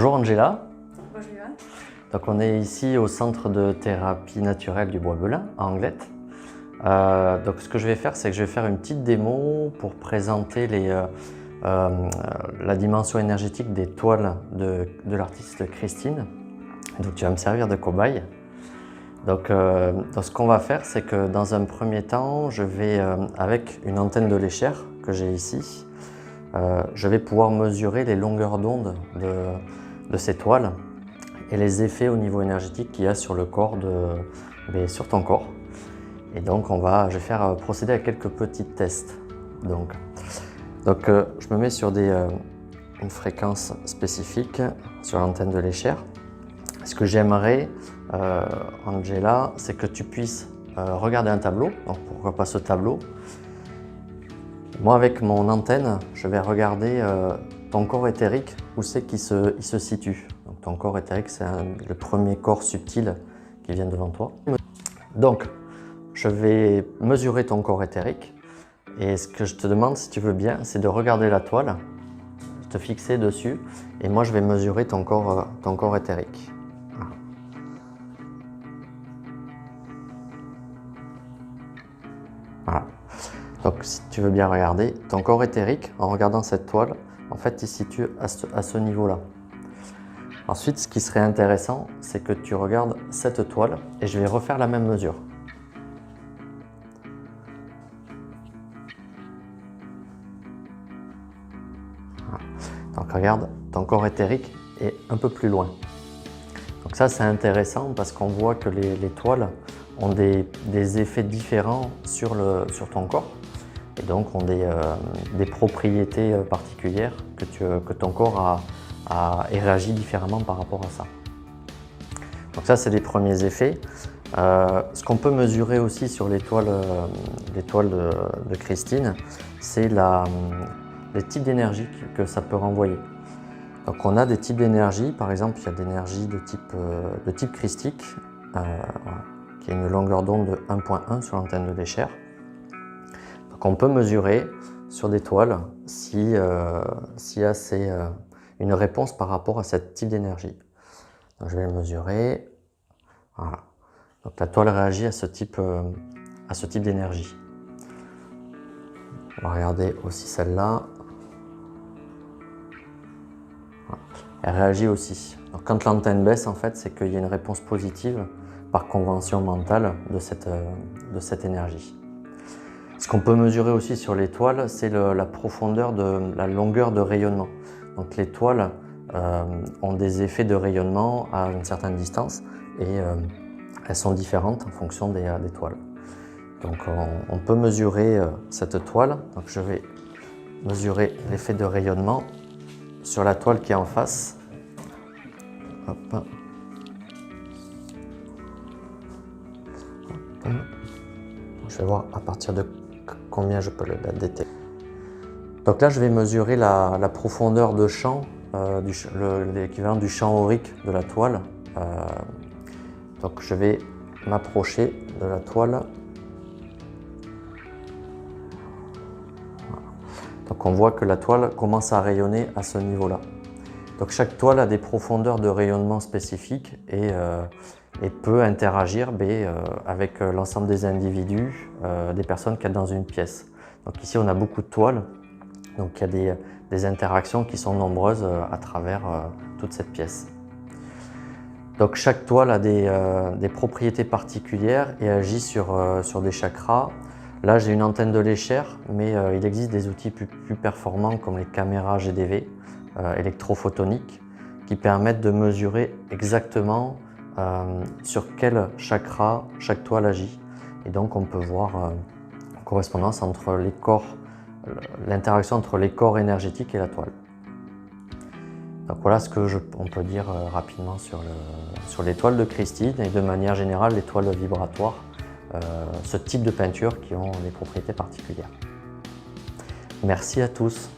Bonjour Angela. Bonjour Ivan. Donc on est ici au centre de thérapie naturelle du Bois-Belin à Anglet. Donc ce que je vais faire, c'est que je vais faire une petite démo pour présenter la dimension énergétique des toiles de l'artiste Christine. Donc tu vas me servir de cobaye. Donc ce qu'on va faire, c'est que dans un premier temps, je vais, avec une antenne de léchère que j'ai ici, je vais pouvoir mesurer les longueurs d'onde de ces toiles et les effets au niveau énergétique qu'il y a sur le corps, sur ton corps. Et donc je vais procéder à quelques petits tests. Donc je me mets sur une fréquence spécifique sur l'antenne de léchère. Ce que j'aimerais, Angela, c'est que tu puisses regarder un tableau. Donc pourquoi pas ce tableau. Moi, avec mon antenne, je vais regarder ton corps éthérique, où c'est qu'il se situe. Donc ton corps éthérique, c'est le premier corps subtil qui vient devant toi. Donc, je vais mesurer ton corps éthérique. Et ce que je te demande, si tu veux bien, c'est de regarder la toile, te fixer dessus, et moi je vais mesurer ton corps éthérique. Voilà. Donc si tu veux bien regarder, ton corps éthérique, en regardant cette toile, en fait il se situe à ce niveau-là. Ensuite, ce qui serait intéressant, c'est que tu regardes cette toile, et je vais refaire la même mesure. Donc regarde, ton corps éthérique est un peu plus loin. Donc ça c'est intéressant parce qu'on voit que les toiles ont des effets différents sur ton corps et donc ont des propriétés particulières que ton corps et réagit différemment par rapport à ça. Donc ça c'est les premiers effets. Ce qu'on peut mesurer aussi sur les toiles de Christine, c'est les types d'énergie que ça peut renvoyer. Donc on a des types d'énergie, par exemple il y a d'énergie de type christique, qui a une longueur d'onde de 1.1 sur l'antenne de léchère. Donc on peut mesurer sur des toiles s'il y a une réponse par rapport à ce type d'énergie. Donc je vais le mesurer. Voilà. Donc la toile réagit à ce type d'énergie. On va regarder aussi celle-là. Elle réagit aussi. Donc, quand l'antenne baisse, en fait, c'est qu'il y a une réponse positive par convention mentale de cette énergie. Ce qu'on peut mesurer aussi sur les toiles, c'est la profondeur la longueur de rayonnement. Donc les toiles ont des effets de rayonnement à une certaine distance et elles sont différentes en fonction des toiles. Donc on peut mesurer cette toile. Donc je vais mesurer l'effet de rayonnement sur la toile qui est en face. Hop. Hop. Je vais voir à partir de combien je peux la détecter. Donc là, je vais mesurer la profondeur de champ, l'équivalent du champ aurique de la toile. Donc je vais m'approcher de la toile. Donc on voit que la toile commence à rayonner à ce niveau-là. Donc chaque toile a des profondeurs de rayonnement spécifiques et peut interagir avec l'ensemble des individus, des personnes qu'il y a dans une pièce. Donc ici on a beaucoup de toiles, donc il y a des interactions qui sont nombreuses à travers toute cette pièce. Donc chaque toile a des propriétés particulières et agit sur des chakras. Là, j'ai une antenne de léchère, mais il existe des outils plus performants comme les caméras GDV électrophotoniques qui permettent de mesurer exactement sur quel chakra chaque toile agit. Et donc, on peut voir une correspondance entre les corps, l'interaction entre les corps énergétiques et la toile. Donc voilà ce qu'on peut dire rapidement sur les toiles de Christine et de manière générale les toiles vibratoires. Ce type de peinture qui ont des propriétés particulières. Merci à tous.